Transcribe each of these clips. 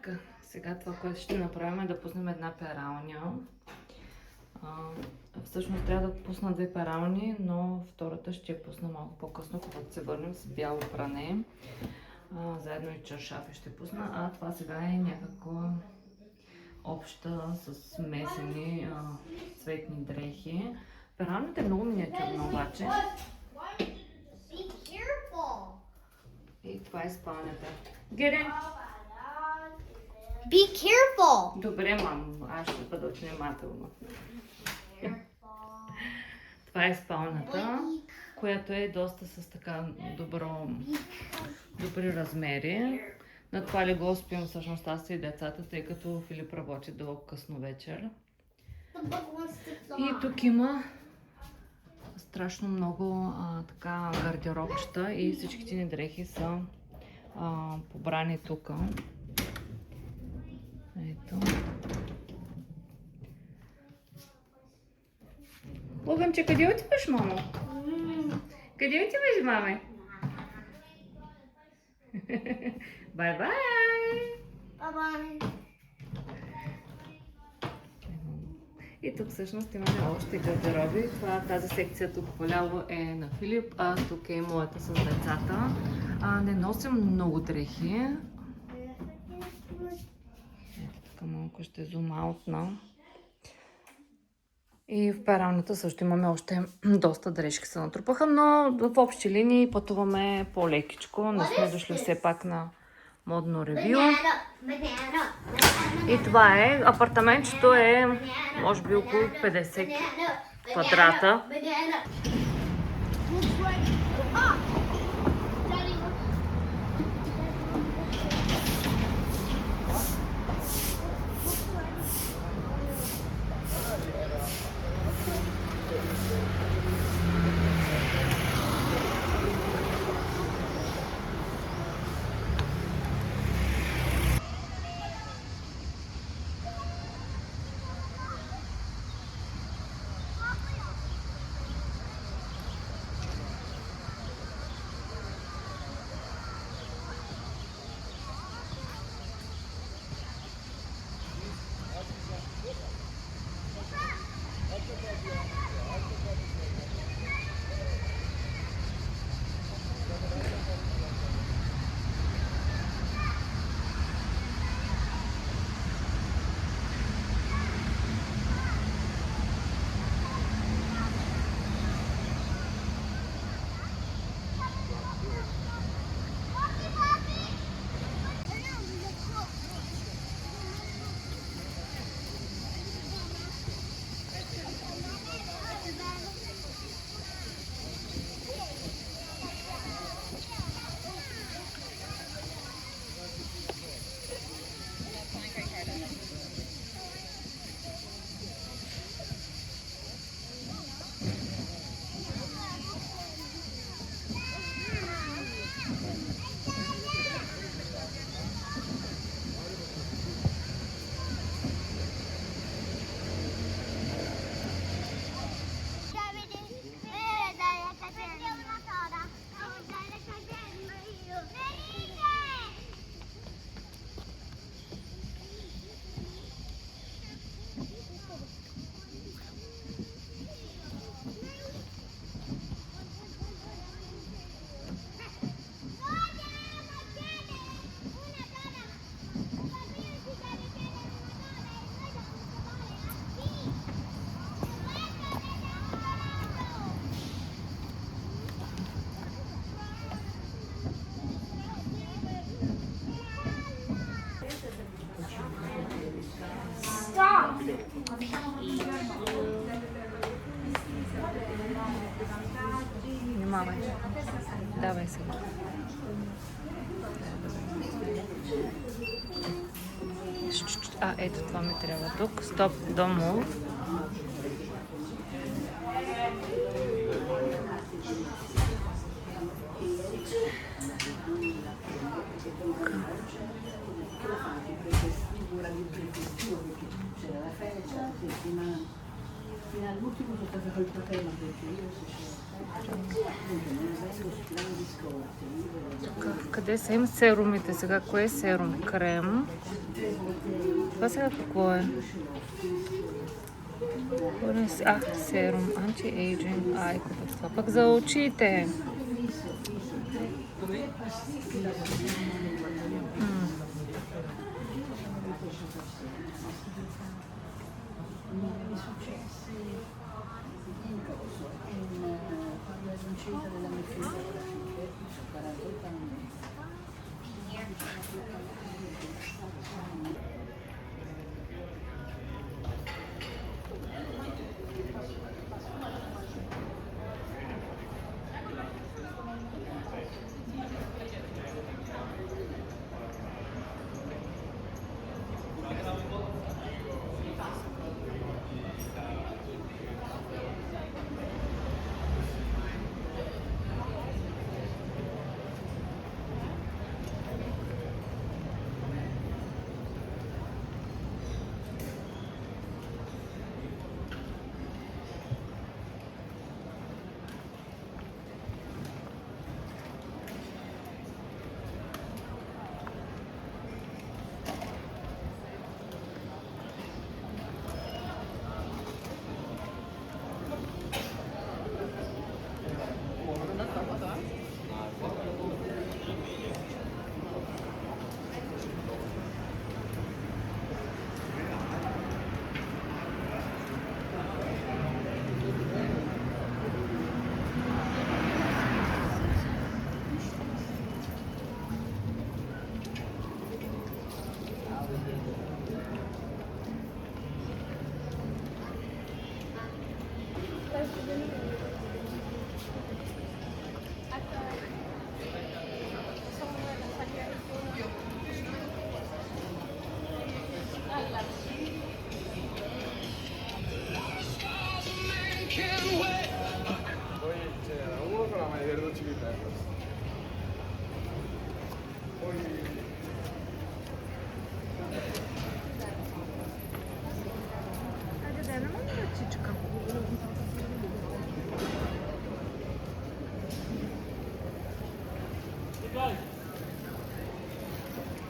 Така, сега това, което ще направим е да пуснем една пералня. Всъщност трябва да пусна две перални, но втората ще я пусна малко по-късно, когато се върнем с бяло пране. Заедно и чаршафи ще пусна, а това сега е някаква обща с смесени цветни дрехи. Пералнята е много миниатюрна обаче. И това е спалнята. Гере! Be careful! Добре, мам, аз ще бъда внимателна. Това е спалната, която е доста с така добри размери. На това легло спим всъщност аз и децата, тъй като Филип работи до късно вечер. И тук има страшно много така гардеробчета и всичките ни дрехи са побрани тук. Ето. Логънче, къде отиваш, мамо? Къде отиваш, маме? Бай-бай! Bye-bye. И тук всъщност имаме още гардероби. Тази секция тук вляво е на Филип, а тук е моята с децата. Не носим много дрехи. Ето така малко ще зум-аутна. И в пералнята също имаме още доста дрежки се натрупаха, но в общи линии пътуваме по-лекичко. Не сме дошли все пак на модно ревю. И това е, апартаментчето е може би около 50 квадрата. Внимавай. Давай сега. Ето това ми трябва тук. Стоп, don't move. Fino all'ultimo sono stata col fratello perché io Къде са им серумите сега? Кое е серум? Крем. Това сега какво е? Серум, анти-ейджинг, това пък за очите.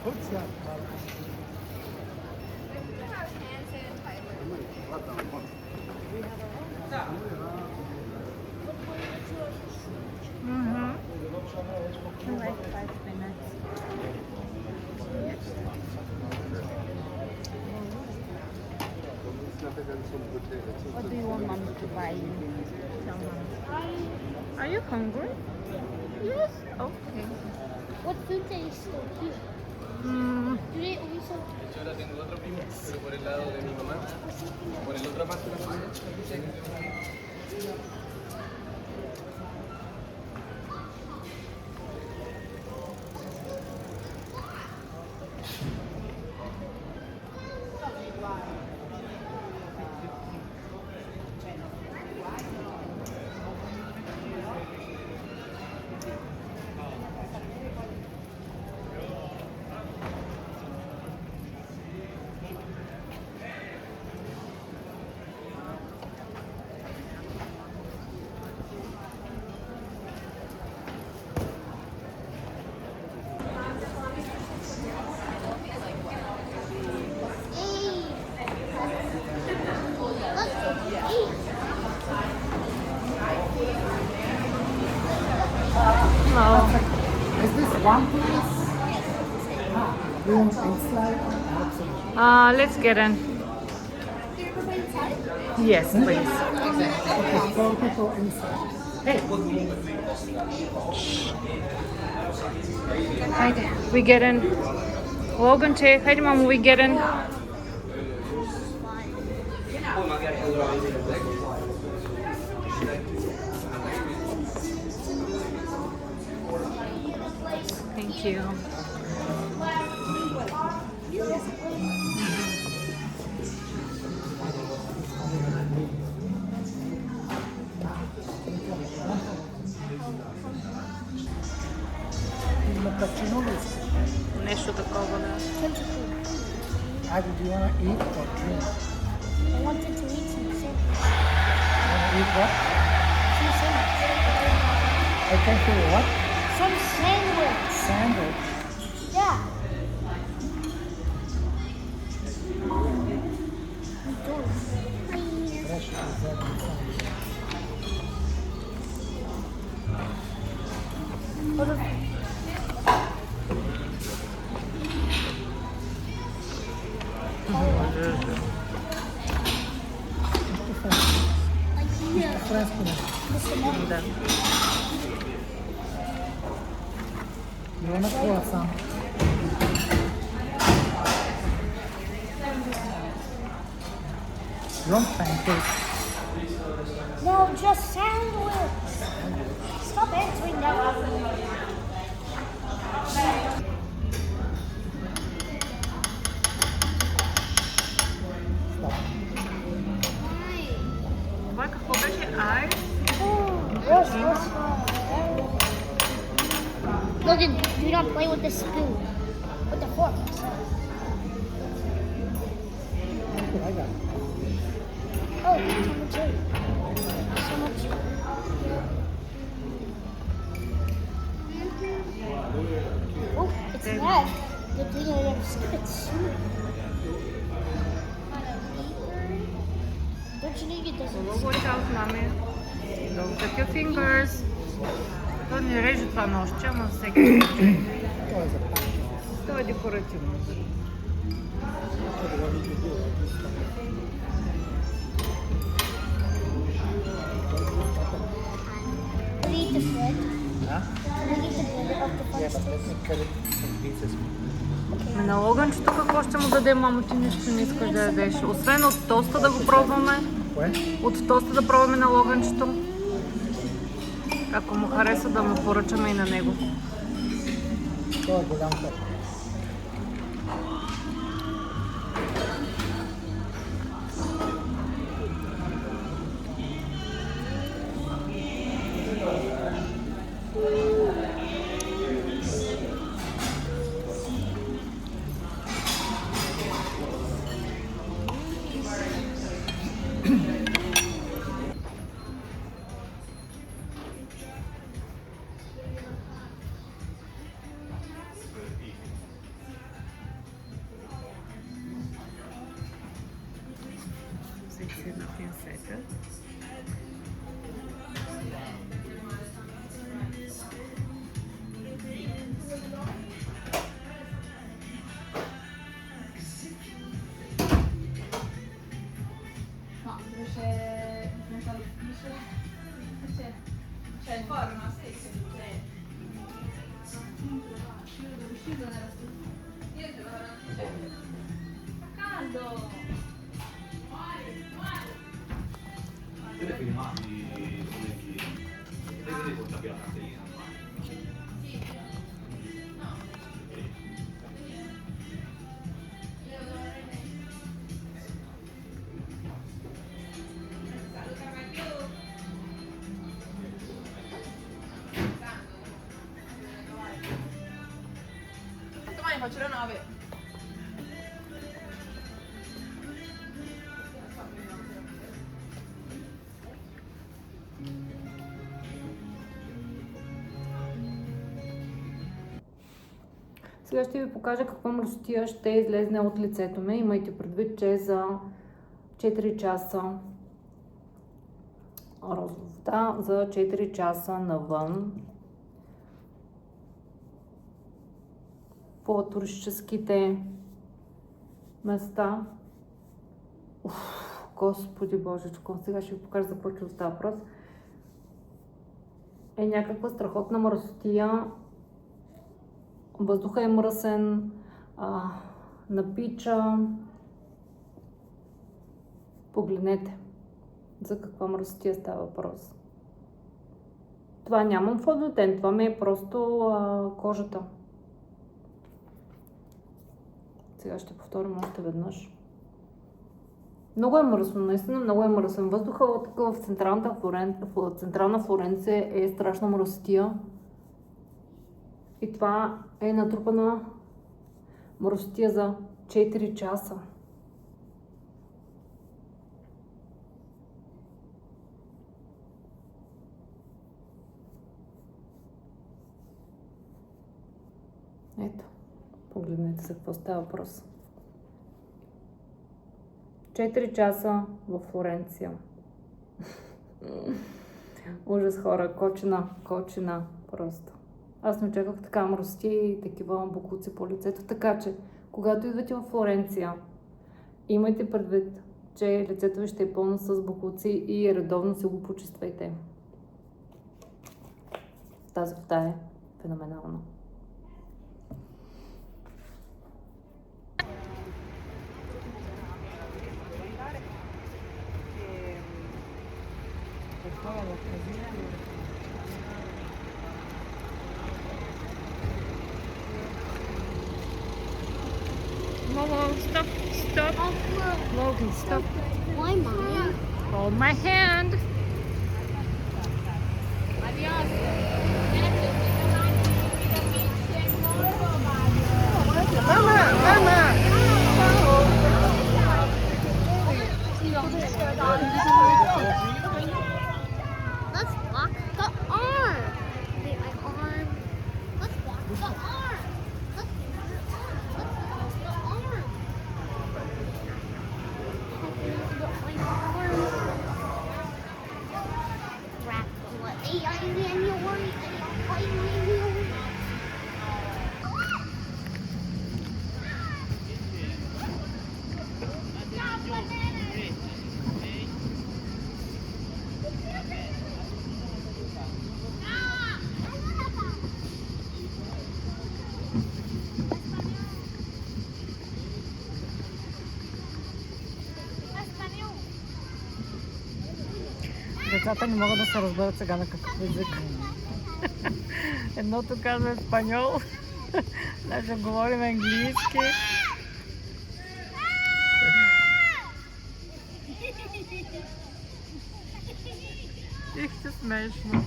What's that? In like 5 minutes. What do you want mom to buy you? Are you hungry? Yes. Okay. What food is still here? Do they also? Yo ahora tengo otro primo, pero por el lado de mi mamá. Por el otro parte de la familia. Is this one place? You want inside or outside? Let's get in. Yes, please. Okay, 4 people inside. Haydi, we get in. Logan çek. Haydi mama, we get in. Thank you. Mochaccino is. Нещо такова, да. Either do you want to eat or drink? I wanted to eat some salmon. Want to eat what? Some salmon. I can feel what? Some sandwich. Sandwich. Yeah. Fresh sandwich. Френско нещо. Да. You wanna croissant? You want pancake? No, just sandwich. Stop answering that. Това какво беше? Айс? Logan, do not play with the spoon. With the fork. Look what I got. Oh, number two. So much. Oh, it's red. Good thing I didn't skip it soon. Don't you think it doesn't? Work out, mami. Don't take your fingers. То не реже това нощче, ама всеки случай. Това е за панче. То е декоративно. Can we eat the bread? Huh? Can we eat the bread of the Yeah, first but let me cut it in pieces. Ме на Логанчето какво ще му дадем, мамо, ти нищо не искаш да ядеш. Освен от тоста да го пробваме, Кое? от тоста да пробваме на Логанчето. Ако му хареса да му поръчаме и на него. Това е голям тъп. Всеки една пинсета. No, non so, c'è il forno stesso. Uscito nella stufa. Io te lo fa caldo. Domani faccio le 9. Сега ще ви покажа каква мръсотия ще излезне от лицето ми. Имайте предвид, че за 4 часа розова вода, за 4 часа навън. По туристическите места. Господи Божечко, сега ще ви покажа за какво става въпрос. Е някаква страхотна мръсотия. Въздухът е мръсен, напича. Погледнете за каква мръсотия става въпрос. Това нямам флуоресцентен, това ми е просто кожата. Сега ще повторим още веднъж. Много е мръсно, наистина много е мръсен. Въздухът в централна Флоренция е страшна мръсотия. И това е натрупана мръсотия за 4 часа. Ето, погледнете за какво става въпрос. 4 часа в Флоренция. Ужас, хора, кочина просто. Аз не очаквах така мръсти и такива бокуци по лицето, така че когато идвате в Флоренция, имайте предвид, че лицето ви ще е пълно с бокуци и редовно си го почиствайте. Тази вода е феноменална. Momo, stop, stop. Logan, stop. Why, Mommy? Hold my hand. Let's block the arm. Okay, my arm. Let's block the arm. Let's block the arm. Wrap what? Децата не могат да се разберат сега на какъв език. Едното казва испаньол, даже говорим английски. Их ти смешно.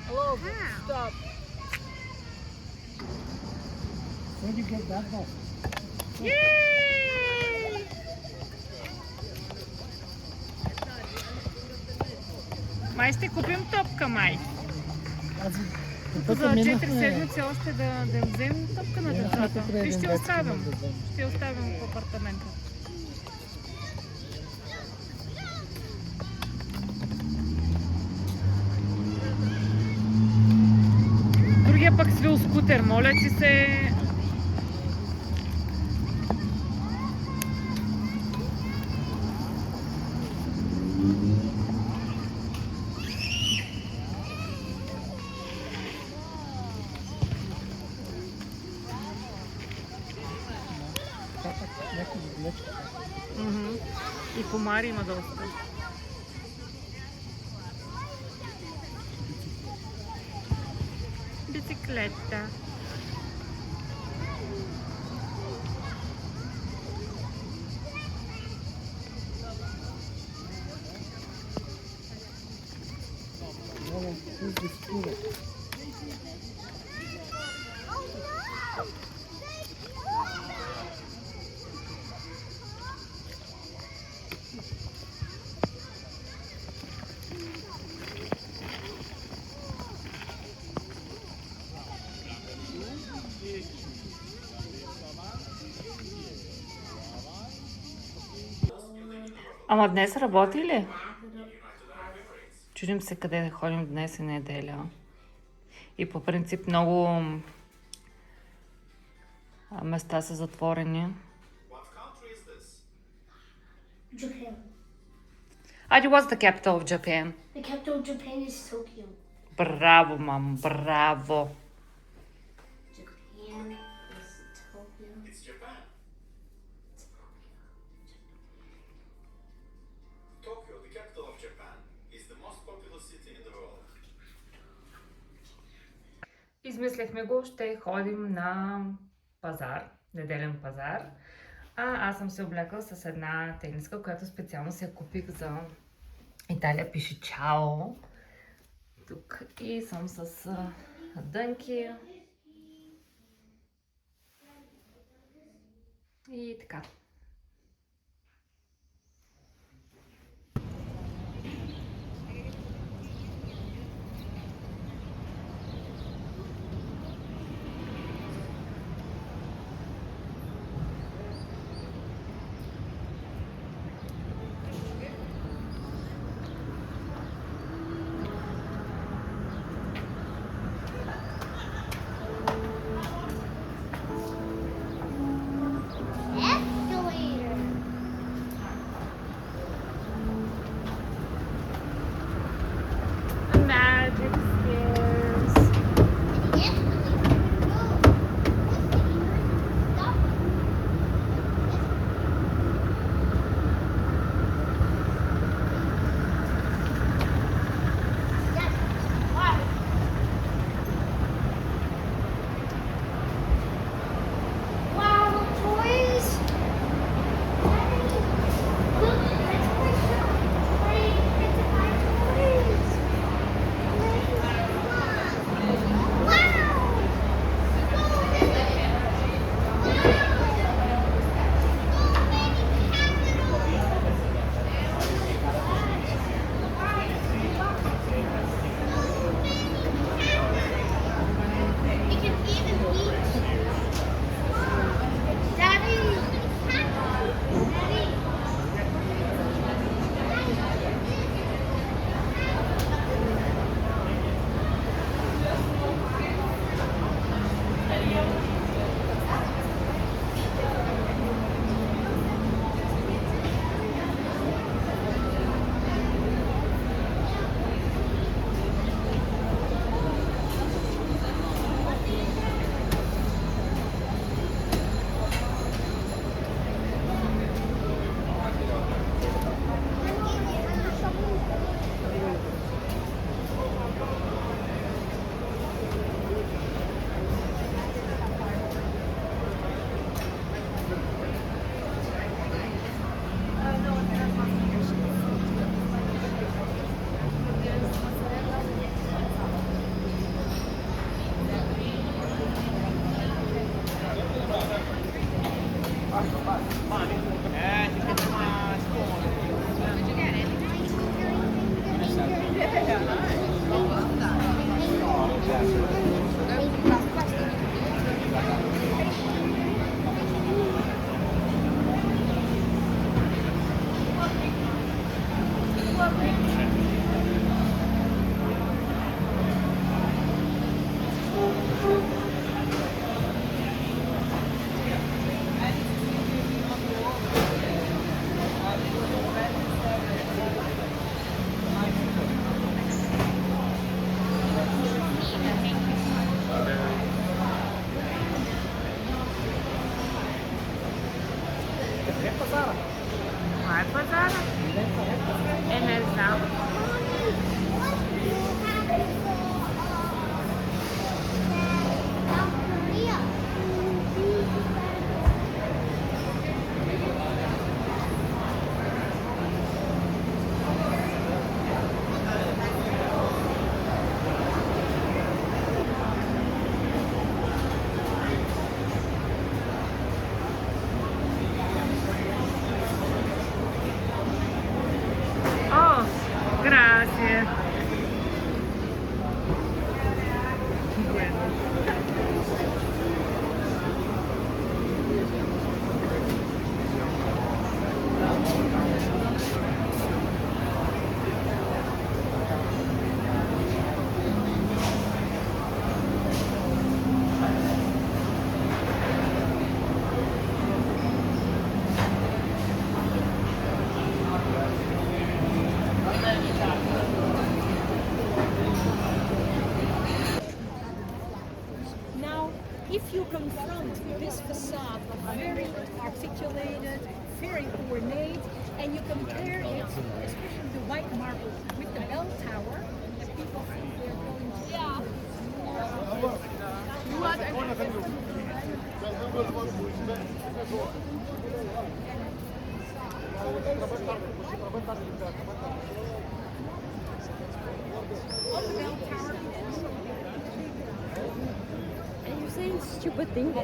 Hello, stop. Where did you get that from? Yay! Май ще купим топка, май. За 4 седмици още да вземем топка на децата. И ще оставим. Ще оставим в апартамента. Другия пък свил скутер, моля ти се. И комари има доста. Bicicletta. Who's the scooter? Ама днес работи ли? Чудим се къде да ходим днес е неделя. И по принцип много места са затворени. Japan. Adi, what's the capital of Japan? The capital of Japan is Tokyo. Браво, мамо, браво! Japan is Tokyo. It's Japan. Tokyo, the capital of Japan, is the most populous city in the world. Измислихме го, ще ходим на пазар, неделен пазар. Аз съм се облекла с една тениска, която специално си я купих за Италия. Пише Чао. Тук и съм с дънки. И така. Escalator. Magic stairs. Wow, look, toys. Look, that's my shop. It's my toys. Това е пазара. Не знам. if you confront this facade of very articulated, very ornate, and you compare it, especially the white marble, with the bell tower, that people think they're going And you're saying stupid things.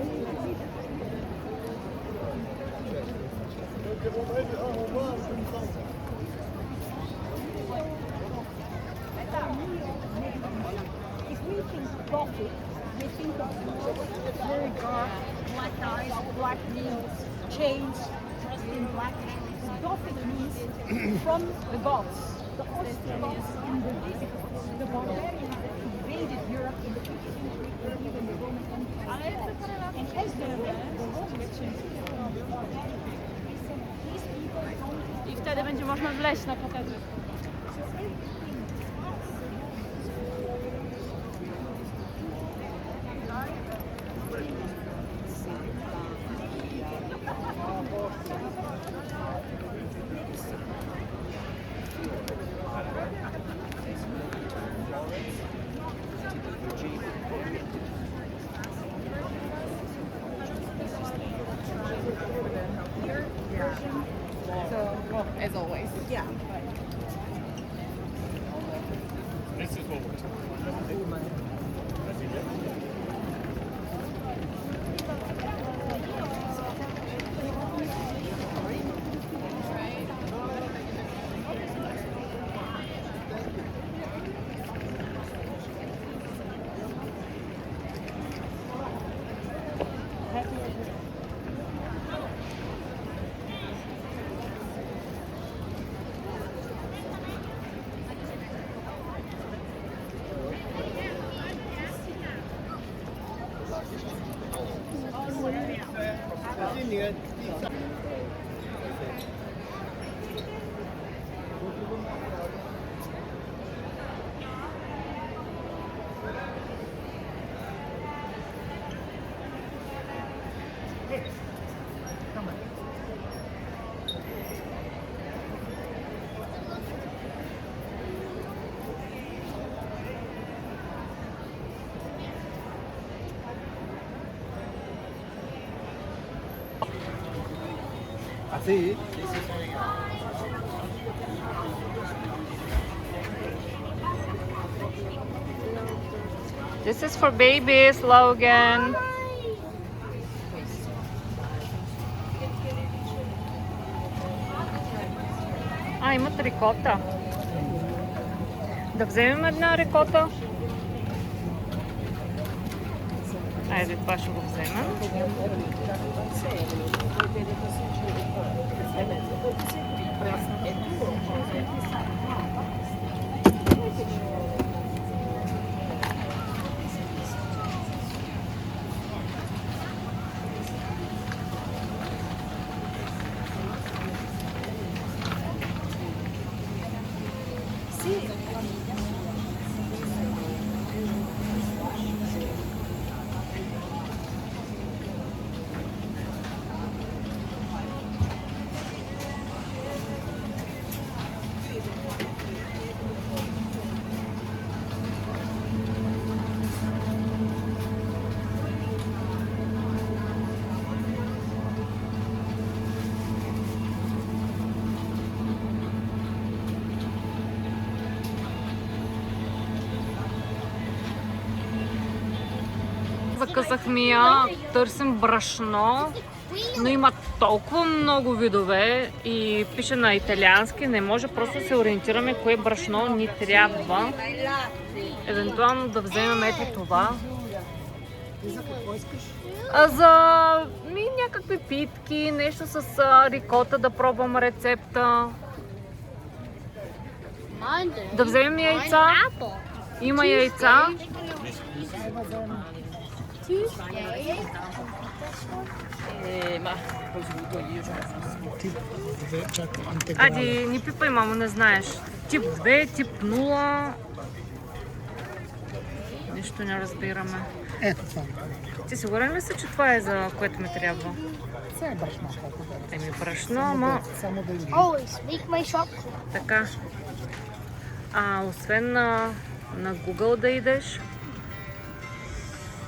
If we think Gothic, we think of very dark, black eyes, black nails, chains, dressed in black. Gothic means from the Goths, the Ostrogoths and the barbarians that invaded Europe in the 5th century or even the Roman Empire. And as the Romans I wtedy będzie można wleźć na katedrę. As always. Yeah. This is what we're talking about. Así. This is for babies, Logan. А, имат рикота. Да вземем една рикота. Айде, това ще го вземем. Закъсахме я, търсим брашно, но има толкова много видове и пише на италиански, не може просто да се ориентираме кое брашно ни трябва. Евентуално да вземем ето това. За някакви питки, нещо с рикота, да пробвам рецепта. Да вземем яйца. Има яйца. Ади, не пипай, мамо, не знаеш. Тип 2, тип 0. Нищо не разбираме. Ето това. Ти сигурен ли си, че това е за което ми трябва? Това е брашно, колко да. Еми брашно, ама Само да излиза. Always make my shop. така. Освен на Google да идеш,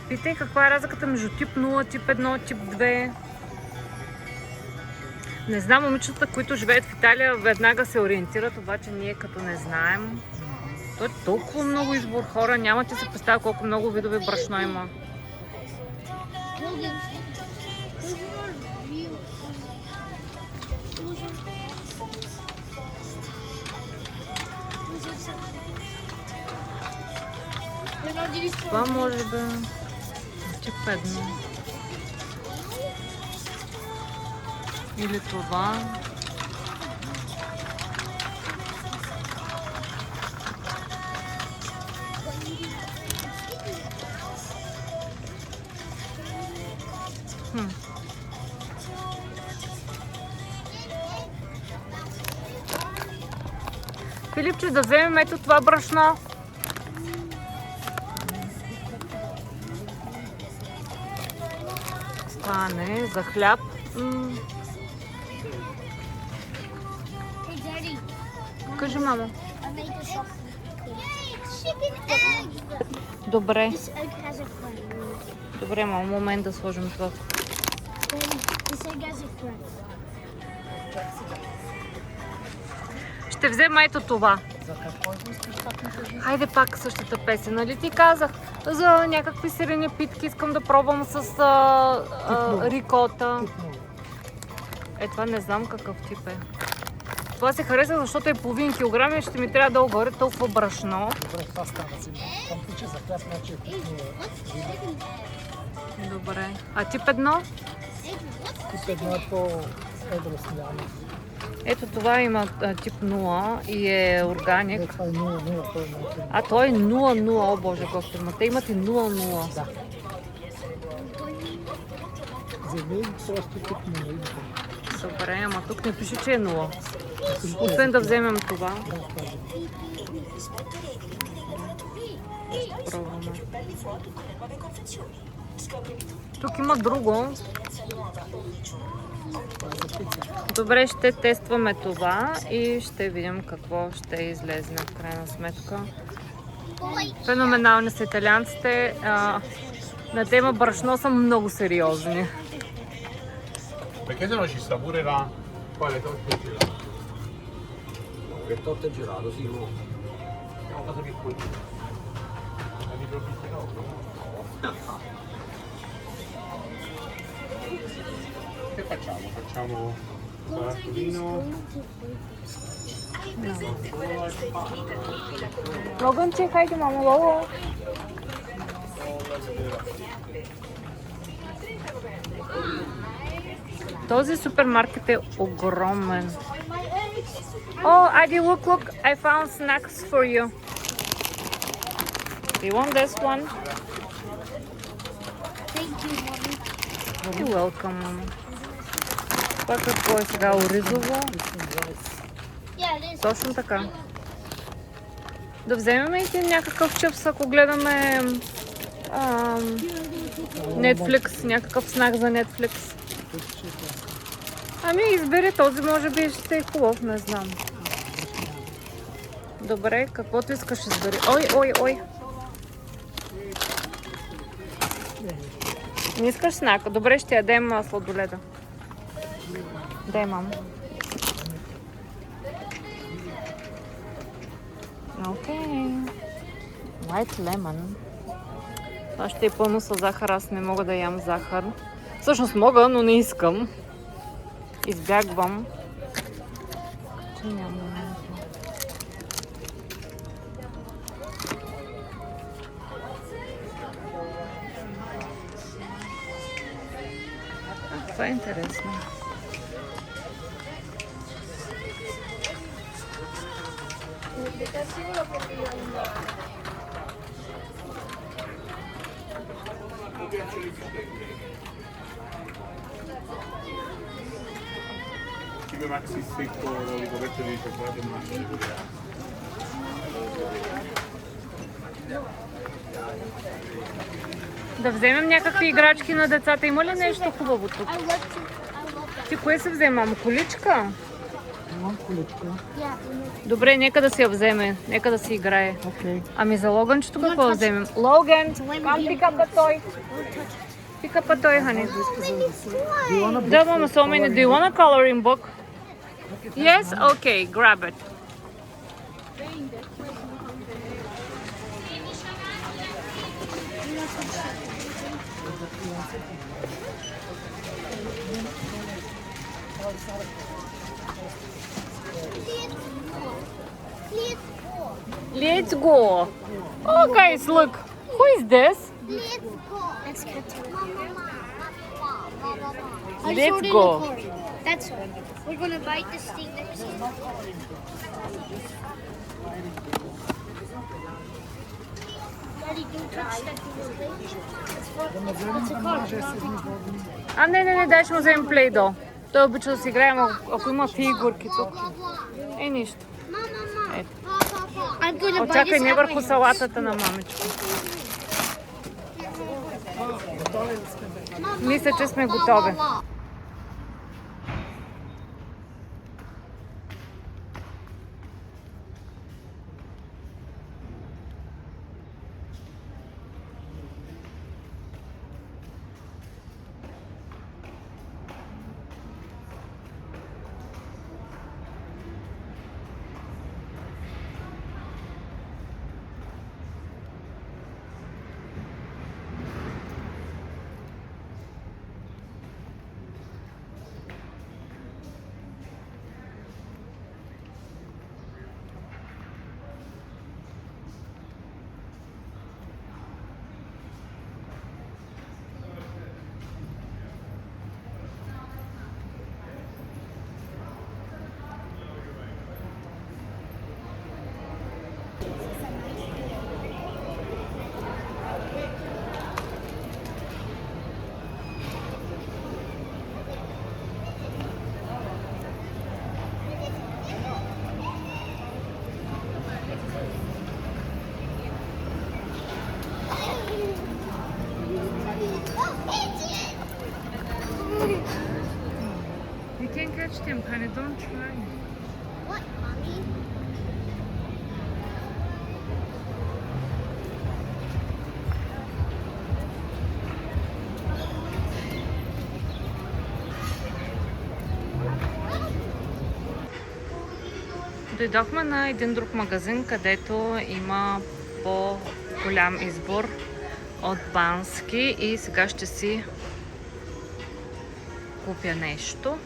питай каква е разликата между тип 0, тип 1, тип 2. Не знам, момичетата, които живеят в Италия, веднага се ориентират, обаче ние като не знаем. То е толкова много избор хора, няма ти се представя колко много видове брашно има. Това може да е тип 1. Или това. Филипче, да вземем ето това брашно. Това не, за хляб. Hey, Daddy, Кажи, мамо. I made the shop. Chicken egg. Добре, This egg has a friend. добре, мамо, момент да сложим това. Daddy, this egg has a friend. Ще взема ето това. За какво искаш так ми кажи? Хайде пак същата песен, нали ти казах? За някакви сирени питки искам да пробвам с рикота. Тип много. Е, това не знам какъв тип е. Това се хареса, защото е половин килограм и ще ми трябва долу горе толкова брашно. Добре, това става зима. Там пиче за хляб, значи е тип много. Добре. А тип 1? Тип едно е по-едро сняно. Ето това има тип 0 и е органик. Не, това е 0-0, той е много. А той е 0-0, о боже, колко има. Те имат и 0-0. Да. За мен просто тип 0. Добре, ама тук не пише, че е 0. Освен да вземем това. Да, това е. Пробваме. Тук има друго. Добре, ще тестваме това и ще видим какво ще излезе в крайна сметка. Феноменални са италианците. На тема брашно са много сериозни. Perché se no ci sta pure la... Quale torta gelato? Che torta e gelato, sì, no. È una cosa piccolina. La micropizza no? Che facciamo? Facciamo barattolino? Логънче, хайде, мамо, лого. Този супермаркет е огромен. Oh, Adi, look, I found snacks for you. Do you want this one? Thank you, Mommy. You're welcome, mama. Това какво е сега? Оризово? Yeah, it is. Точно така. Да вземем и някакъв чипс, ако гледаме Netflix, някакъв знак за Netflix. Ами избери този, може би ще е хубав, не знам. Добре, каквото искаш избери. Ой. Не искаш снака? Добре, ще ядем сладоледа. Дай, мамо. Окей. White lemon. Това ще е пълно с захар. Аз не мога да ям захар. Всъщност мога, но не искам. Избягвам. Че няма. Това е интересно. Tipo maxi secco ricoperto di cioccolato e macchina. Да вземем някакви играчки на децата. Има ли нещо хубаво тук? I love that. Ти кое се вземам? Количка? Имам количка. Yeah. Добре, нека да си я вземе. Нека да си играе. Окей. Ами за Логанчето какво да вземем? Логан, come pick up a toy. Pick up a toy, honey. Да, мама, so many. Do you want a coloring book? Yes? Okay, grab it. Let's go. Oh, guys, look. Who is this? Let's go. Let's go. Let's go. That's all. We're gonna bite this thing next to Daddy, don't touch that thing. It's a car. А, не, дай ще му вземем плейдо. Той обича да си играем, ако има фигурки тук. Е, нищо. Ето. I'm gonna bite Очакай this не out върху my салатата на мамичко. Мисля, че сме готови. You can't catch them, honey. Don't try. What, mommy? Дойдохме на един друг магазин, където има по-голям избор от Бански и сега ще си купя нещо.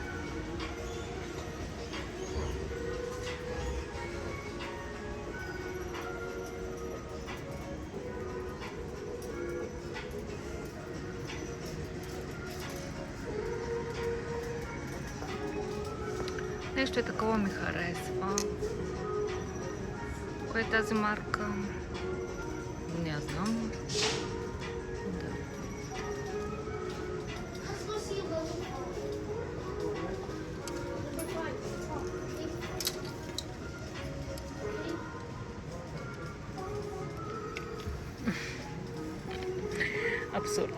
Нещо е такова ми харесва. Кое е тази марка? Не знам. Да. Абсурд.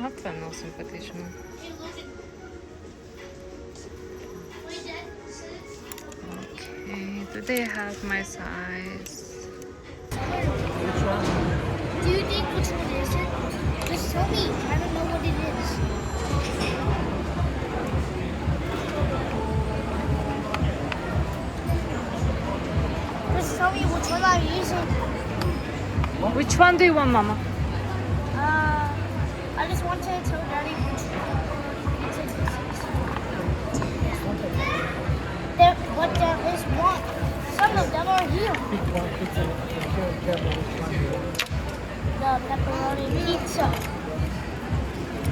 А, това е много симпатично. Okay, do they have my size? Do you think which one is it? Just tell me. I don't know what it is. Just tell me which one I'm using. Which one do you want, Mama? I just want to tell Daddy but there is one. Some of them are here. Pick one pizza. Careful which one you want. The pepperoni pizza.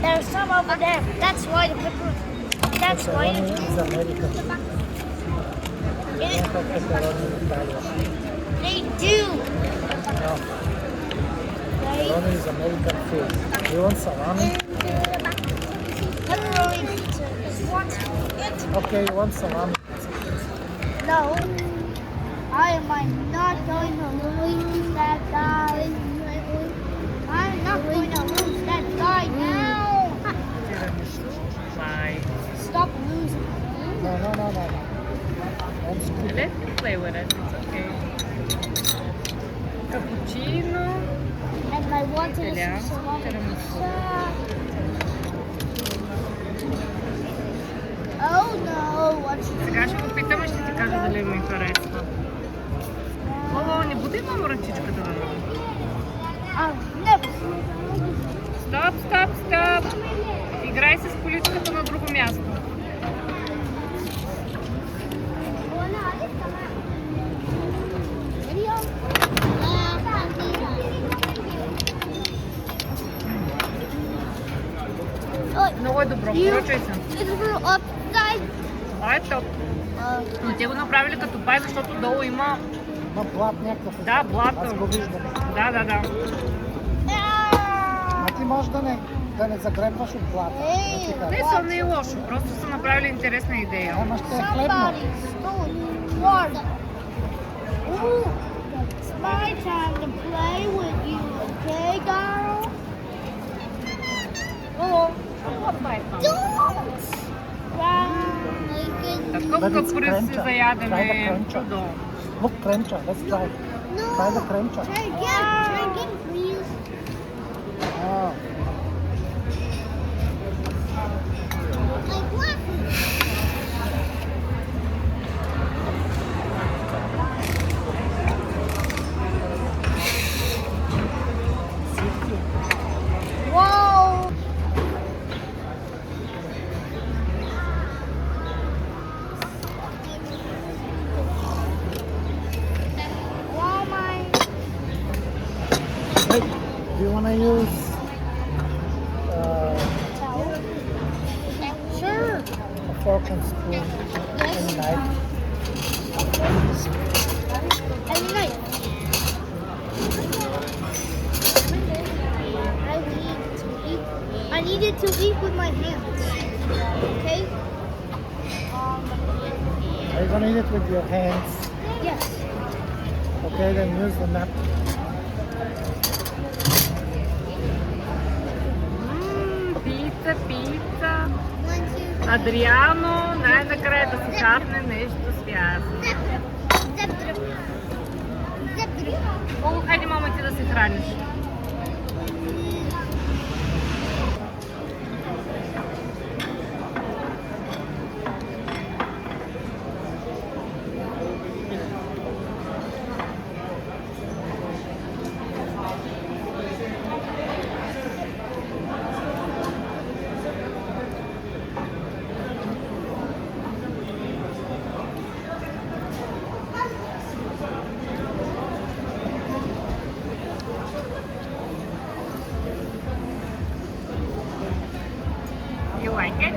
There's some over there. That's why the pepperoni. That's why Pepperoni is American. it, Don't have pepperoni in Italia. they do. No, pepperoni is American food. You want salami? Pepperoni pizza is what it. Okay, you want salami? No. I am not going to lose that guy. I'm not going to lose that guy now. Bye. Stop losing. No. Don't scoop. Let me play with it. It's okay. Cappuccino. And I wanted to see Italiano, salami tiramisù. pizza. Oh no, what's Сега ще го питам и ще ти кажа дали ми харесва. О, не буди мамо ръчичката да много. I've never Стоп! Играй с количката на друго място. video. Много е добро, поръчай се. It's for upside. А, е топ. Но те го направили като пай, защото долу има... Има блат някакъв. Да, блат. Аз го виждам. Да. А ти можеш да не загребваш от блата. Да ти кажа. Не са не е лошо, просто са направили интересна идея. Ама ще е хлебно. Somebody stole water. Ooh, it's my time to play with you, okay, girl? О, това е там. Don't! Такъв But it's каприз си cruncher. Try the заядене. cruncher. Чудо. Look, cruncher. Let's try. No. Try the cruncher. Try again, please. Oh. Like what? Whoa! Whoa, my. Wait, do you want to use Sure. a fork and spoon and knife? And knife. I needed to eat with my hands. Okay? Are you going to eat it with your hands? Yes. Okay, then use the napkin. Пица. 1, 2, Адриано, най-накрая да си хапне нещо связано. Колко хайде, мама, ти да се храниш? You like it?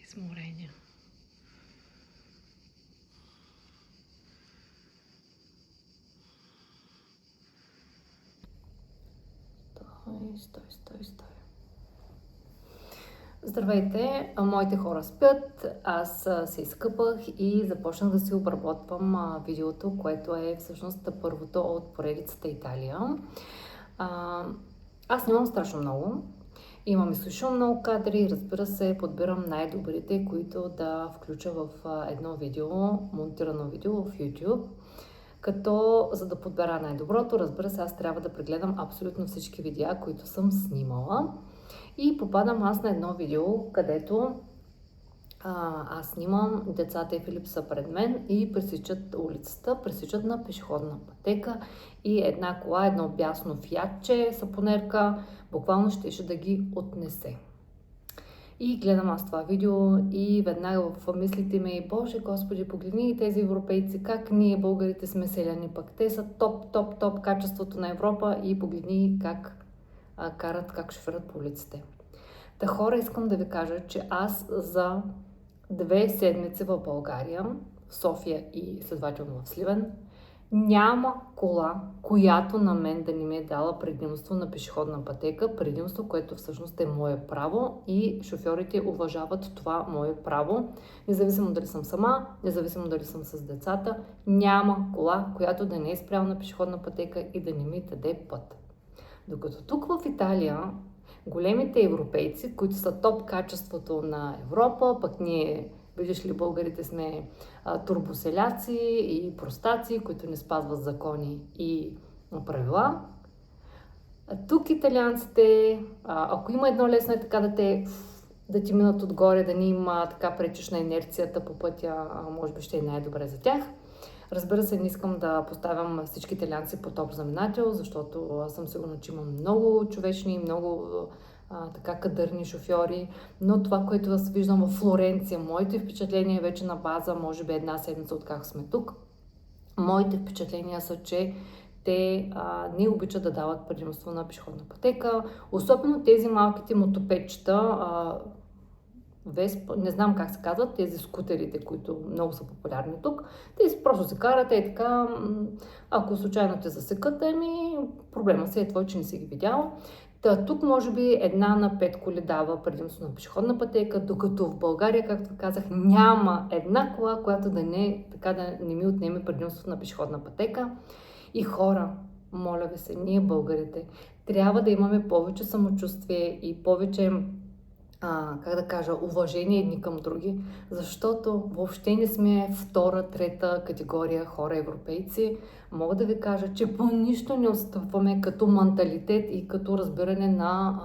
изморени. Стой. Здравейте, моите хора спят, аз се изкъпах и започнах да си обработвам видеото, което е всъщност първото от поредицата Италия. Аз снимам страшно много, имам изключително много кадри, разбира се, подбирам най-добрите, които да включа в едно видео, монтирано видео в YouTube. Като за да подбера най-доброто, разбира се, аз трябва да прегледам абсолютно всички видеа, които съм снимала. И попадам аз на едно видео, където аз снимам, децата и Филип са пред мен и пресичат улицата, пресичат на пешеходна пътека и една кола, едно бясно фиатче, сапонерка, буквално щеше да ги отнесе. И гледам аз това видео и веднага в мислите ми, Боже Господи, погледни тези европейци, как ние българите сме селяни, пък те са топ качеството на Европа и погледни как карат, как шофират по улиците. Та хора, искам да ви кажа, че аз за 2 седмици в България, в София и следователно в Сливен, няма кола, която на мен да не ми е дала предимство на пешеходна пътека, предимство, което всъщност е мое право и шофьорите уважават това мое право. Независимо дали съм сама, независимо дали съм с децата, няма кола, която да не е спряла на пешеходна пътека и да не ми даде път. Докато тук в Италия, големите европейци, които са топ качеството на Европа, пък ние, виждаш ли, българите сме турбоселяци и простаци, които не спазват закони и правила. Тук италианците, ако има едно лесно е така да ти минат отгоре, да не има така пречиш на инерцията по пътя, може би ще е най-добре за тях. Разбира се, не искам да поставям всички италианци по топ знаменател, защото съм сигурна, че има много човечни, много така кадърни шофьори, но това, което аз виждам в Флоренция, моите впечатления вече на база, може би 1 седмица откак сме тук, моите впечатления са, че те не обичат да дават предимство на пешеходна пътека, особено тези малките мотопедчета, не знам как се казват, тези скутерите, които много са популярни тук. Те просто се карат и така, ако случайно те засекат, проблема си е твой, че не си ги видял. Тук може би 1 на 5 коли дава предимство на пешеходна пътека, докато в България, както казах, няма една кола, която да не ми отнеме предимството на пешеходна пътека. И хора, моля ви се, ние българите, трябва да имаме повече самочувствие и повече уважение едни към други, защото въобще не сме 2, 3 категория хора европейци. Мога да ви кажа, че по нищо не отстъпваме като менталитет и като разбиране на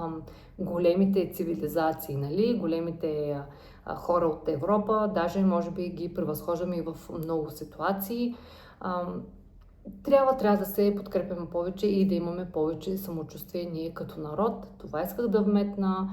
големите цивилизации, нали? Големите хора от Европа, даже може би ги превъзхождаме и в много ситуации. Трябва да се подкрепяме повече и да имаме повече самочувствие ние като народ. Това исках да вметна.